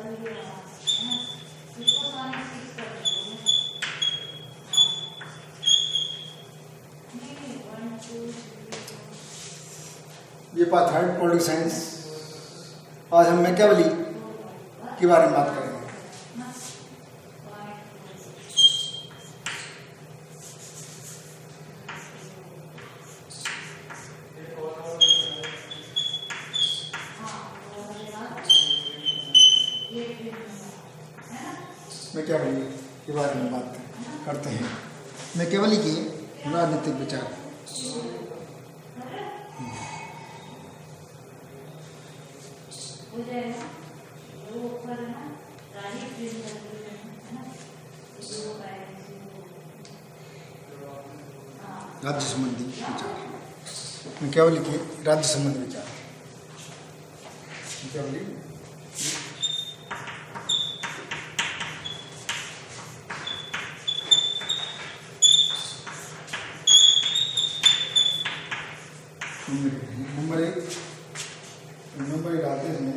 ये part third political science. आज हम मैकियावेली के बारे में बात करेंगे। मैकियावेली के बारे में बात करते हैं। मैकियावेली के राजनीतिक विचार। राज्य संबंधी विचार। मैकियावेली के राज्य संबंधी विचार। मैकियावेली नंबर आदेश में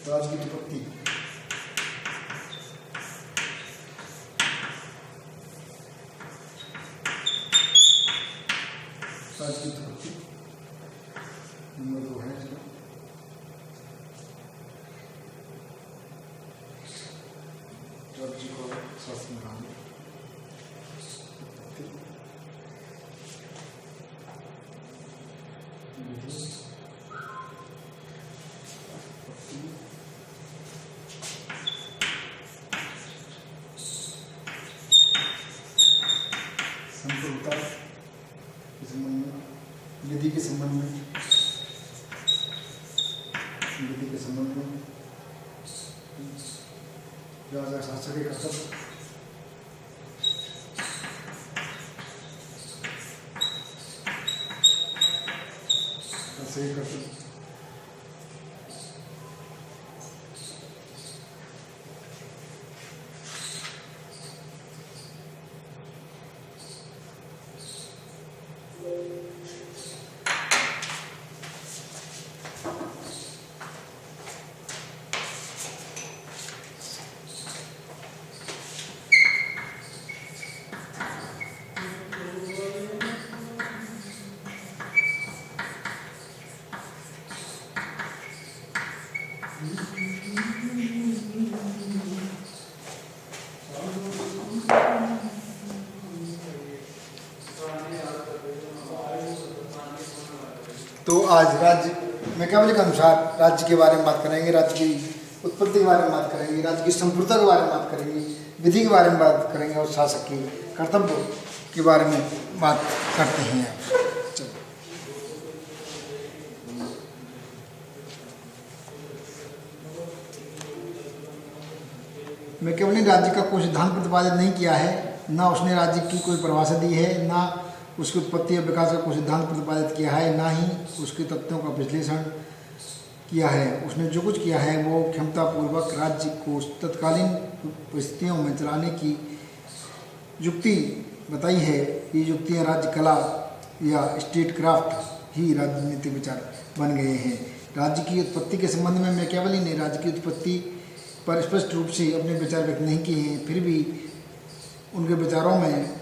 राज्य की उत्पत्ति। राज्य की उत्पत्ति नंबर 2 है इसका। राज्य को शासन प्रणाली संप्रभुता के संबंध में, विधि के संबंध में, राजा शासक के कर्तव्य, सही कर्तव्य, तो आज राज्य मैकियावेली के अनुसार राज्य के बारे में बात करेंगे, राज्य की उत्पत्ति के बारे में बात करेंगे, राज्य की संप्रभुता के बारे में बात करेंगे, विधि के बारे में बात करेंगे और शासक के कर्तव्य के बारे में बात करते हैं। चलो मैकियावेली राज्य का कोई सिद्धांत प्रतिपादित नहीं किया है, ना उसने राज्य की कोई परिभाषा दी है, ना उसकी उत्पत्ति और विकास का कोई सिद्धांत प्रतिपादित किया है, ना ही उसके तथ्यों का विश्लेषण किया है। उसने जो कुछ किया है वो क्षमतापूर्वक राज्य को तत्कालीन परिस्थितियों में चलाने की युक्ति बताई है। ये युक्तियाँ राज्य कला या स्टेट क्राफ्ट ही राजनीतिक विचार बन गए हैं। राज्य की उत्पत्ति के संबंध में मैकियावेली ने राज्य की उत्पत्ति पर स्पष्ट रूप से अपने विचार व्यक्त नहीं किए हैं, फिर भी उनके विचारों में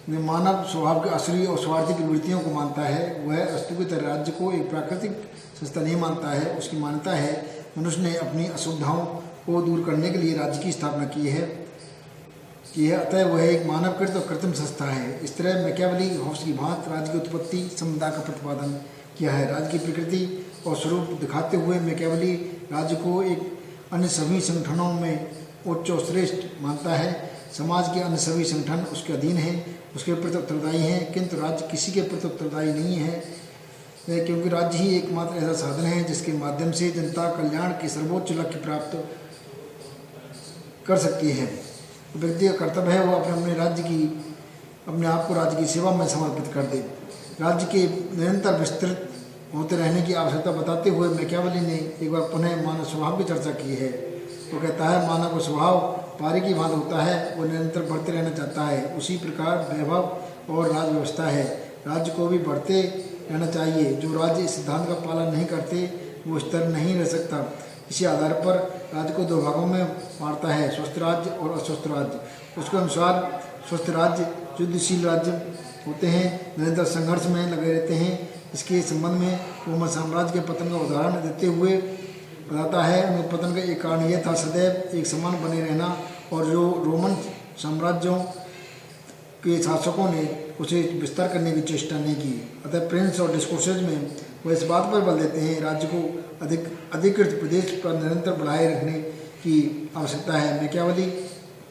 मानव स्वभाव के असली और स्वार्थी प्रवृत्तियों को मानता है। वह अस्तु की तरह राज्य को एक प्राकृतिक संस्था नहीं मानता है। उसकी मान्यता है मनुष्य ने अपनी असुविधाओं को दूर करने के लिए राज्य की स्थापना की है, अतः वह एक मानवकृत और कृत्रिम संस्था है। इस तरह मैकियावेली हॉब्स की भांति राज्य की उत्पत्ति संविदा का प्रतिपादन किया है। राज्य की प्रकृति और स्वरूप दिखाते हुए मैकियावेली राज्य को एक अन्य सभी संगठनों में उच्च और श्रेष्ठ मानता है। समाज के अन्य सभी संगठन उसके अधीन हैं, उसके प्रति उत्तरदायी हैं, किंतु राज्य किसी के प्रति उत्तरदायी नहीं है, क्योंकि राज्य ही एकमात्र ऐसा साधन है जिसके माध्यम से जनता कल्याण के सर्वोच्च लक्ष्य प्राप्त कर सकती है। व्यक्ति का कर्तव्य है वह अपने आप को राज्य की सेवा में समर्पित कर दे। राज्य के निरंतर विस्तृत होते रहने की आवश्यकता बताते हुए मैकियावेली ने एक बार पुनः मानव स्वभाव की चर्चा की है। वो कहता है मानव का स्वभाव पारी की भांति होता है, वो निरंतर बढ़ते रहना चाहता है। उसी प्रकार वैभव और राज व्यवस्था है, राज्य को भी बढ़ते रहना चाहिए। जो राज्य इस सिद्धांत का पालन नहीं करते वो स्थिर नहीं रह सकता। इसी आधार पर राज्य को 2 भागों में बांटता है, स्वस्थ राज्य और अस्वस्थ राज्य। उसके अनुसार स्वस्थ राज्य युद्धशील राज्य होते हैं, निरंतर संघर्ष में लगे रहते हैं। इसके संबंध में रोमन साम्राज्य के पतन का उदाहरण देते हुए बताता है। उनके पतन का एक कारण यह था सदैव एक समान बने रहना, और जो रोमन साम्राज्यों के शासकों ने उसे विस्तार करने की चेष्टा नहीं की। अतः प्रिंस और डिस्कोर्सेज में वह इस बात पर बल देते हैं राज्य को अधिकृत प्रदेश पर निरंतर बढ़ाए रखने की आवश्यकता है। मैकियावेली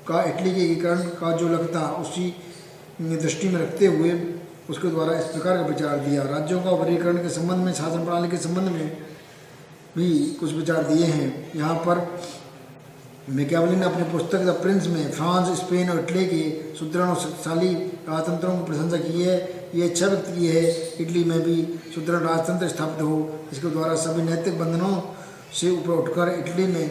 का इटली के एकीकरण का जो लक्ष्य था उसी दृष्टि में रखते हुए उसके द्वारा इस प्रकार का विचार दिया। राज्यों का वर्गीकरण के संबंध में, शासन प्रणाली के संबंध में भी कुछ विचार दिए हैं। यहाँ पर मैकियावेली ने अपनी पुस्तक द प्रिंस में फ्रांस, स्पेन और इटली के सुदृढ़ और शक्तिशाली राजतंत्रों की प्रशंसा की है। ये इच्छा व्यक्त की है इटली में भी सुदृढ़ राजतंत्र स्थापित हो, इसके द्वारा सभी नैतिक बंधनों से ऊपर उठकर इटली में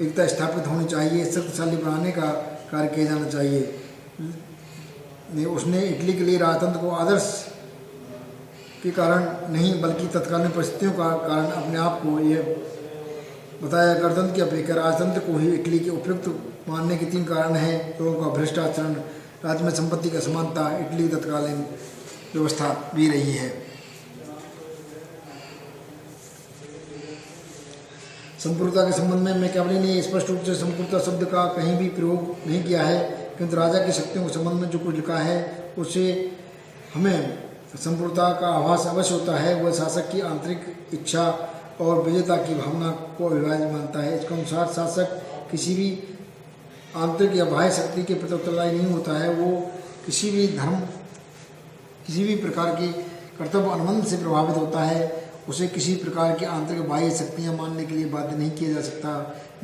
एकता स्थापित होनी चाहिए, शक्तिशाली बनाने का कार्य किया जाना चाहिए। उसने इटली के लिए राजतंत्र को आदर्श के कारण नहीं बल्कि तत्कालीन परिस्थितियों का कारण अपने आप को यह बताया। गणतंत्र की अपेक्षा राजतंत्र को ही इटली के उपयुक्त मानने के 3 कारण हैं। लोगों का भ्रष्ट आचरण, राज्य में संपत्ति की असमानता, इटली की तत्कालीन व्यवस्था भी रही है। संपूर्णता के संबंध में मैकियावेली ने स्पष्ट रूप से संपूर्णता शब्द का कहीं भी प्रयोग नहीं किया है, किंतु राजा की शक्तियों के संबंध में जो कुछ लिखा है उससे हमें संपूर्णता का आभास अवश्य होता है। वह शासक की आंतरिक इच्छा और विजेता की भावना को अभिभाज्य मानता है। इसके अनुसार शासक किसी भी आंतरिक या बाह्य शक्ति के प्रति उत्तरदायी नहीं होता है। वो किसी भी प्रकार के कर्तव्य अनुबंध से प्रभावित होता है। उसे किसी प्रकार की आंतरिक बाह्य शक्तियाँ मानने के लिए बाध्य नहीं किया जा सकता।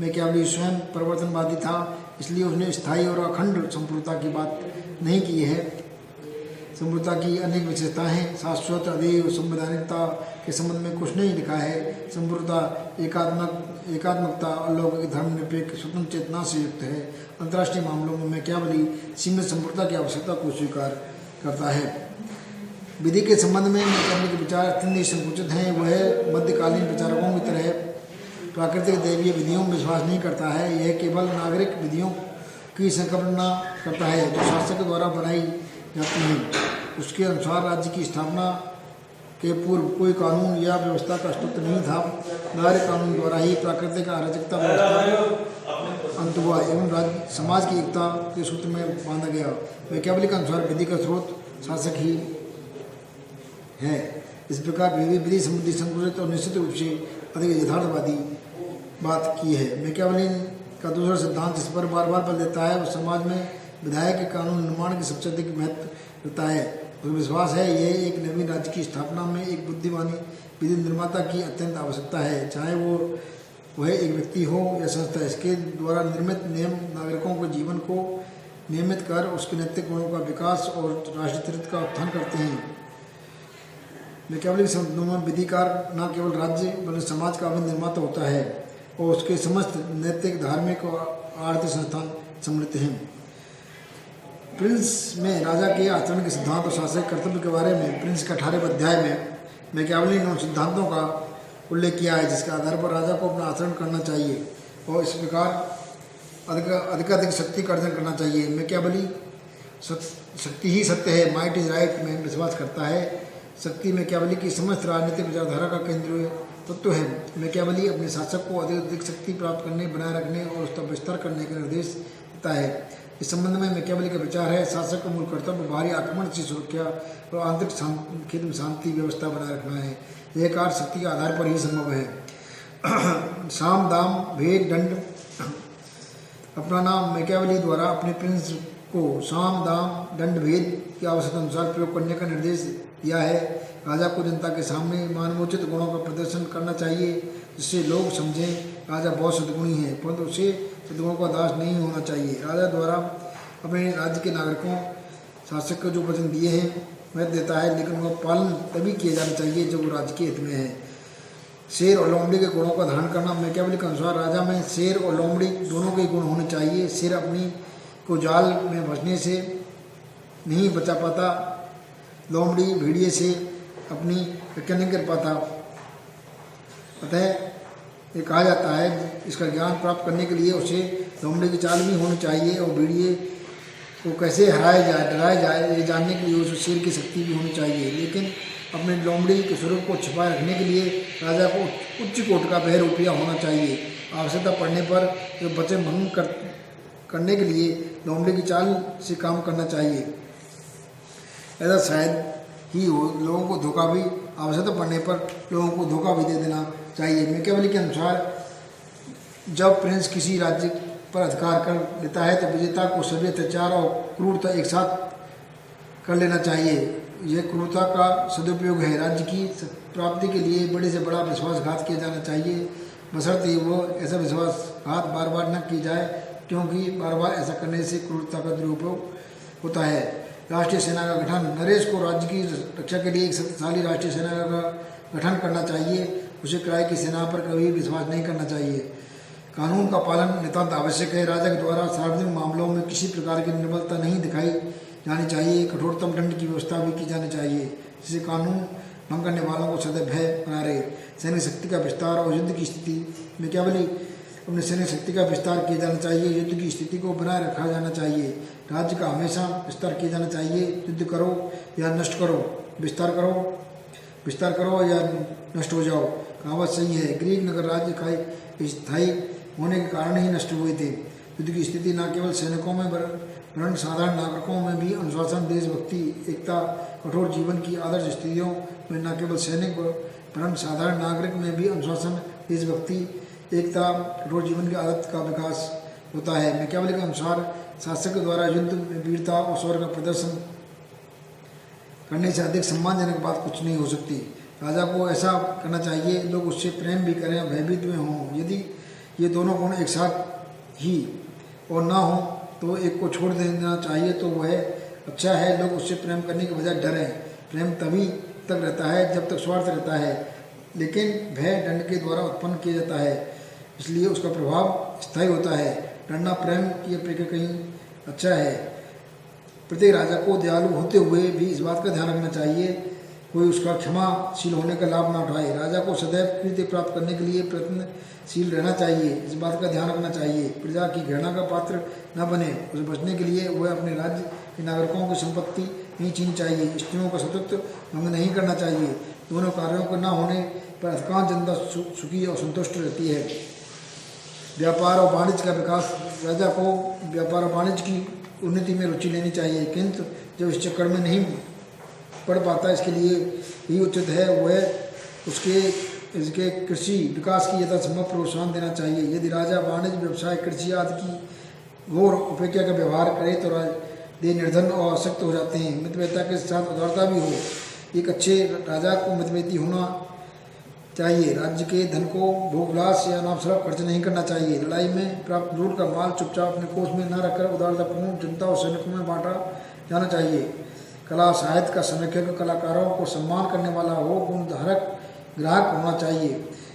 मैकियावेली स्वयं परिवर्तनवादी था, इसलिए उसने स्थायी और अखंड संपूर्णता की बात नहीं की है। संपूर्णता की अनेक विशेषताएं हैं। शाश्वत, अदेय, संवैधानिकता के संबंध में कुछ नहीं लिखा है। संपूर्णता एकात्मकता, अलौकिक, धर्मनिरपेक्ष, स्वतंत्र चेतना से युक्त है। अंतर्राष्ट्रीय मामलों में मैकियावेली सीमित संपूर्णता की आवश्यकता को स्वीकार करता है। विधि के संबंध में मैकियावेली के विचार अत्यंत संकुचित हैं। वह मध्यकालीन विचारकों की तरह प्राकृतिक दैवीय विधियों में विश्वास नहीं करता है। यह केवल नागरिक विधियों की संकल्पना करता है जो शासक द्वारा बनाई जाती हैं। उसके अनुसार राज्य की स्थापना के पूर्व कोई कानून या व्यवस्था का अस्तित्व नहीं था। नागरिक कानून द्वारा ही प्राकृतिक अराजकता व्यवस्था अंत हुआ एवं राज्य समाज की एकता के सूत्र में बांधा गया। मैकियावेली के अनुसार विधि का स्रोत शासक ही है। इस प्रकार विधि संबंधी संकुचित और निश्चित रूप से अधिक यथार्थवादी बात की है। मैकियावेली का दूसरा सिद्धांत इस पर बार बार बल देता है। वह समाज में विधायक के कानून निर्माण की सबसे अधिक महत्व रखता है। उसे विश्वास है यह एक नवीन राज्य की स्थापना में एक बुद्धिमानी विधि निर्माता की अत्यंत आवश्यकता है, चाहे वह एक व्यक्ति हो या संस्था। इसके द्वारा निर्मित नियम नागरिकों के जीवन को नियमित कर उसके नैतिक गुणों का विकास और राष्ट्रीय चरित्र का उत्थान करते हैं। मैकियावेली के शब्दों में विधिकार न केवल राज्य बल्कि समाज का भी निर्माता होता है और उसके समस्त नैतिक, धार्मिक और आर्थिक संस्थान सम्मिलित हैं। प्रिंस में राजा के आचरण के सिद्धांत और शासक कर्तव्य के बारे में प्रिंस के 18वें अध्याय में मैकियावेली ने उन सिद्धांतों का उल्लेख किया है जिसके आधार पर राजा को अपना आचरण करना चाहिए और इस प्रकार अधिक शक्ति का अर्जन करना चाहिए। मैकियावेली शक्ति ही सत्य है, माइट इज राइट में विश्वास करता है। शक्ति मैकियावेली की समस्त राजनीतिक विचारधारा का केंद्रीय तत्व है। मैकियावेली अपने शासक को अधिक शक्ति प्राप्त करने, बनाए रखने और उसका विस्तार करने का निर्देश देता है। इस संबंध में मैकियावेली का विचार है शासक का मूल कर्तव्य बाहरी आक्रमण से सुरक्षा और आंतरिक खेत में शांति व्यवस्था बनाए रखना है। यह कार्य शक्ति के आधार पर ही संभव है। साम, दाम, भेद, दंड अपनाना मैकियावेली द्वारा अपने प्रिंस को साम, दाम, दंड, भेद की आवश्यकता अनुसार प्रयोग करने का निर्देश दिया है। राजा को जनता के सामने मानवोचित गुणों का प्रदर्शन करना चाहिए जिससे लोग समझें राजा बहुत सद्गुणी है, परंतु उसे सद्गुणों का दास नहीं होना चाहिए। राजा द्वारा अपने राज्य के नागरिकों शासक को जो वचन दिए हैं वह देता है, लेकिन वह पालन तभी किया जाना चाहिए जब वो राज्य के हित में है। शेर और लोमड़ी के गुणों का धारण करना मैकियावेली के अनुसार राजा में शेर और लोमड़ी दोनों के गुण होने चाहिए। शेर अपनी को जाल में फंसने से नहीं बचा पाता, लोमड़ी भेड़िए से अपनी रक्षा नहीं कर पाता। अतः ये कहा जाता है। इसका ज्ञान प्राप्त करने के लिए उसे लोमड़ी की चाल भी होनी चाहिए और भेड़िए को कैसे हराया जाए, डराया जाए, ये जानने के लिए उसे शेर की शक्ति भी होनी चाहिए। लेकिन अपने लोमड़ी के स्वरूप को छिपाए रखने के लिए राजा को उच्च कोट का बहरूपिया होना चाहिए। आवश्यकता पड़ने पर जो वचन भंग करने के लिए लोमड़ी की चाल से काम करना चाहिए। ऐसा शायद ही हो। लोगों को धोखा भी आवश्यकता पड़ने पर लोगों को धोखा भी दे देना चाहिए। मैकियावेली के अनुसार जब प्रिंस किसी राज्य पर अधिकार कर लेता है तो विजेता को सभी अत्याचार और क्रूरता एक साथ कर लेना चाहिए। यह क्रूरता का सदुपयोग है। राज्य की प्राप्ति के लिए बड़े से बड़ा विश्वासघात किया जाना चाहिए, बशर्ते वो ऐसा विश्वासघात बार बार न की जाए, क्योंकि बार बार ऐसा करने से क्रूरता का दुरुपयोग होता है। राष्ट्रीय सेना का गठन। नरेश को राज्य की रक्षा के लिए एक शक्तिशाली राष्ट्रीय सेना का गठन करना चाहिए। उसे किराए की सेना पर कभी विश्वास नहीं करना चाहिए। कानून का पालन नितांत आवश्यक है। राजा के द्वारा सार्वजनिक मामलों में किसी प्रकार की निर्बलता नहीं दिखाई जानी चाहिए। कठोरतम दंड की व्यवस्था भी की जानी चाहिए, जिससे कानून भंग करने वालों को सदैव भय बना रहे। सैन्य शक्ति का विस्तार और युद्ध की स्थिति। मैकियावेली अपने सैन्य शक्ति का विस्तार किया जाना चाहिए, युद्ध की स्थिति को बनाए रखा जाना चाहिए। राज्य का हमेशा विस्तार किया जाना चाहिए। युद्ध करो या नष्ट करो, विस्तार करो या नष्ट हो जाओ, कहावत सही है। ग्रीक नगर राज्य का स्थायी होने के कारण ही नष्ट हुए थे। युद्ध की स्थिति न केवल सैनिकों में वरन साधारण नागरिकों में भी अनुशासन, देशभक्ति, एकता, कठोर जीवन की आदर्श स्थितियों में न केवल सैनिक वरन साधारण नागरिक में भी अनुशासन, देशभक्ति, एकता, कठोर जीवन की आदत का विकास होता है। मैकियावेली के अनुसार शासक के द्वारा युद्ध में वीरता और शौर्य का प्रदर्शन करने से अधिक सम्मानजनक बात कुछ नहीं हो सकती। राजा को ऐसा करना चाहिए लोग उससे प्रेम भी करें, भयभीत में हों। यदि ये दोनों गुण एक साथ ही और ना हो तो एक को छोड़ देना चाहिए तो वह अच्छा है। लोग उससे प्रेम करने के बजाय डरें। प्रेम तभी तक रहता है जब तक स्वार्थ रहता है, लेकिन भय दंड के द्वारा उत्पन्न किया जाता है, इसलिए उसका प्रभाव स्थायी होता है। डरना प्रेम की अपेक्षा कहीं अच्छा है। प्रत्येक राजा को दयालु होते हुए भी इस बात का ध्यान रखना चाहिए कोई उसका क्षमाशील होने का लाभ न उठाए। राजा को सदैव कृत्य प्राप्त करने के लिए प्रयत्नशील रहना चाहिए, इस बात का ध्यान रखना चाहिए। प्रजा की घृणा का पात्र न बने। उसे बचने के लिए वह अपने राज्य के नागरिकों की संपत्ति नहीं छीननी चाहिए। स्त्रियों का सतत भंग नहीं करना चाहिए। दोनों कार्यों को न होने पर अधिकांश जनता सुखी और संतुष्ट रहती है। व्यापार और वाणिज्य का विकास। राजा को व्यापार और वाणिज्य की उन्नति में रुचि लेनी चाहिए, किंतु जब इस चक्कर में नहीं पढ़ पाता, इसके लिए यही उचित है वह इसके कृषि विकास की यथासंभव प्रोत्साहन देना चाहिए। यदि राजा वाणिज्य, व्यवसाय, कृषि आदि की घोर उपेक्षा का व्यवहार करे तो राजे निर्धन और अशक्त हो जाते हैं। मितव्ययिता के साथ उदारता भी हो। एक अच्छे राजा को मितव्ययी होना चाहिए। राज्य के धन को भोगविलास या अनावश्यक खर्च नहीं करना चाहिए। लड़ाई में प्राप्त लूट का माल चुपचाप अपने कोष में न रखकर उदारतापूर्ण जनता और सैनिकों में बांटा जाना चाहिए। कला साहित्य का संरक्षक कलाकारों को सम्मान करने वाला हो, गुणधारक ग्राहक होना चाहिए।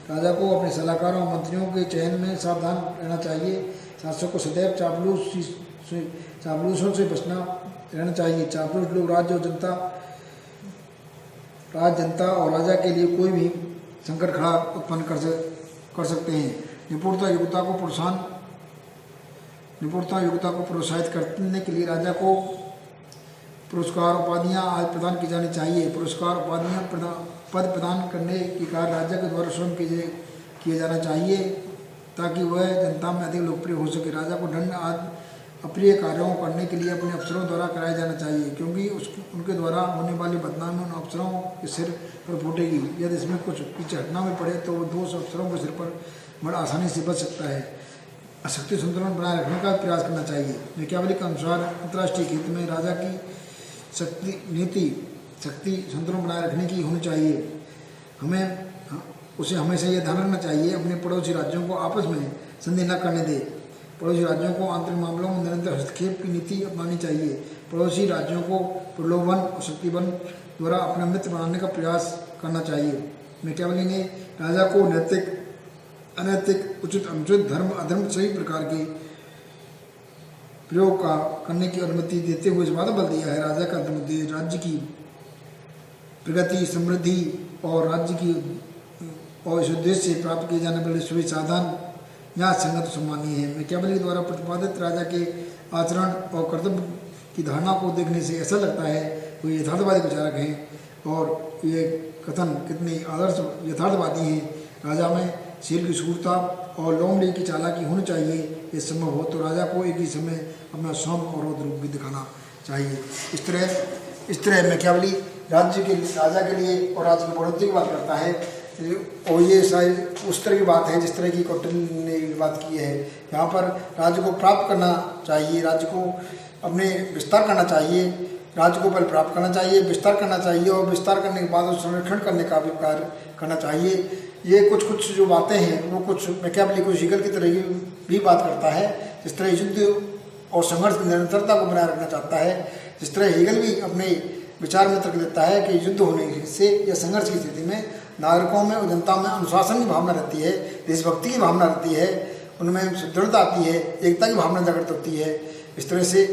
राजा को अपने सलाहकारों और मंत्रियों के चयन में सावधान रहना चाहिए। शासक को सदैव चापलूसों से बचना रहना चाहिए। चापलूस लोग राज्य जनता और राजा के लिए कोई भी संकट खड़ा उत्पन्न कर सकते हैं। निपुणता योग्यता को प्रोत्साहित करने के लिए राजा को पुरस्कार उपाधियां आदि प्रदान की जानी चाहिए। पुरस्कार उपाधियां पद प्रदान करने के कार्य राजा के द्वारा स्वयं किए जाना चाहिए ताकि वह जनता में अधिक लोकप्रिय हो सके। राजा को दंड आदि अप्रिय कार्यों को करने के लिए अपने अफसरों द्वारा कराया जाना चाहिए, क्योंकि उनके द्वारा होने वाली बदनामी उन अफसरों के सिर पर फूटेगी। यदि इसमें कुछ पीछे हटना भी पड़े तो वो दोष अफसरों के सिर पर बड़ा आसानी से बच सकता है। शक्ति संतुलन बनाए रखने का प्रयास करना चाहिए। मैकियावेली के अनुसार अंतर्राष्ट्रीय हित में राजा की शक्ति संतुलन बनाए रखने की होनी चाहिए। उसे हमेशा यह ध्यान रखना चाहिए अपने पड़ोसी राज्यों को आपस में संधि न करने दे। पड़ोसी राज्यों को आंतरिक मामलों में निरंतर हस्तक्षेप की नीति अपनानी चाहिए। पड़ोसी राज्यों को प्रलोभन और शक्तिबल द्वारा अपना मित्र बनाने का प्रयास करना चाहिए। मैकियावेली ने राजा को नैतिक, अनैतिक, उचित, अनुचित, धर्म, अधर्म सभी प्रकार के प्रयोग करने की अनुमति देते हुए इस बात बल दिया है राजा का राज्य की प्रगति, समृद्धि और राज्य की और इस उद्देश्य से प्राप्त किए जाने वाले सभी साधन यहाँ संगत सम्मानीय है। मैकियावेली द्वारा प्रतिपादित राजा के आचरण और कर्तव्य की धारणा को देखने से ऐसा लगता है वे यथार्थवादी विचारक हैं और ये कथन कितनी आदर्श यथार्थवादी है। राजा में शील की शूरता और लोमड़ी की चालाकी होनी चाहिए। ये संभव हो तो राजा को एक ही समय अपना सौम्य और रौद्र रूप भी दिखाना चाहिए। इस तरह मैकियावेली राज्य के राजा के लिए और राज्य की बढ़ोतरी की बात करता है और ये शायद उस तरह की बात है जिस तरह की कौटिल्य ने बात की है। यहाँ पर राज्य को प्राप्त करना चाहिए, राज्य को अपने विस्तार करना चाहिए, राज्य को पहले प्राप्त करना चाहिए, विस्तार करना चाहिए और विस्तार करने के बाद उस संरक्षण करने का भी कार्य करना चाहिए। ये कुछ जो बातें हैं वो कुछ मैकियावेली कुछ हीगल की तरह की भी बात करता है। जिस तरह युद्ध और संघर्ष की निरंतरता को बनाए रखना चाहता है, जिस तरह हीगल भी अपने विचार में तर्क देता है कि युद्ध होने से या संघर्ष की स्थिति में नागरिकों में और जनता में अनुशासन की भावना रहती है, देशभक्ति की भावना रहती है, उनमें सुदृढ़ता आती है, एकता की भावना जागृत होती है। इस तरह से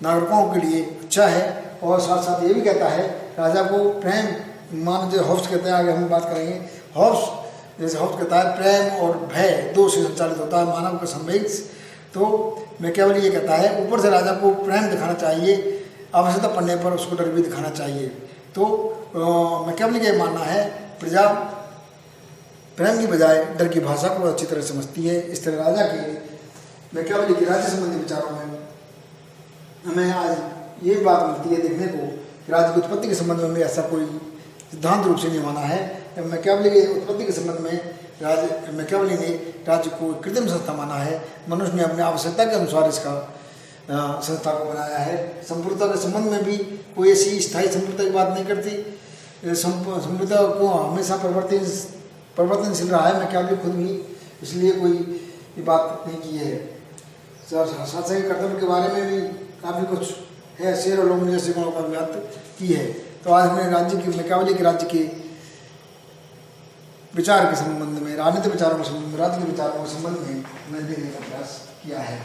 नागरिकों के लिए अच्छा है। और साथ साथ ये भी कहता है राजा को प्रेम, मान जो हॉब्स कहते हैं, आगे हम बात करेंगे, हॉब्स जैसे हॉब्स कहता है प्रेम और भय दो से संचालित होता है मानव का संवेग। तो मैकियावेली ये कहता है ऊपर से राजा को प्रेम दिखाना चाहिए, आवश्यकता पड़ने पर उसको डर भी दिखाना चाहिए। तो मैकियावेली का मानना है प्रजा प्रेम की बजाय डर की भाषा को अच्छी तरह समझती है। इस तरह राजा के मैकियावेली के राज्य संबंधी विचारों में हमें आज ये बात मिलती है देखने को कि राज्य की उत्पत्ति के संबंध में ऐसा कोई सिद्धांत रूप से नहीं माना है। मैकियावेली के उत्पत्ति के संबंध में मैकियावेली ने राज्य को कृत्रिम संस्था माना है। मनुष्य ने अपनी आवश्यकता के अनुसार इसका संस्था को बनाया है। संपूर्णता के संबंध में भी कोई ऐसी स्थायी संपूर्णता की बात नहीं करती। संपूर्णता को हमेशा परिवर्तनशील रहा है मैकियावेली खुद भी, इसलिए कोई ये बात नहीं की है। शासकीय कर्तव्य के बारे में भी काफ़ी कुछ है, शेर और लोमड़ी जैसे गुणों का बात की है। तो आज हमने राज्य की मैकियावेली के राज्य के विचार के संबंध में, राजनीतिक विचारों के संबंध में, राज्य के विचारों के संबंध में देखने का प्रयास किया है।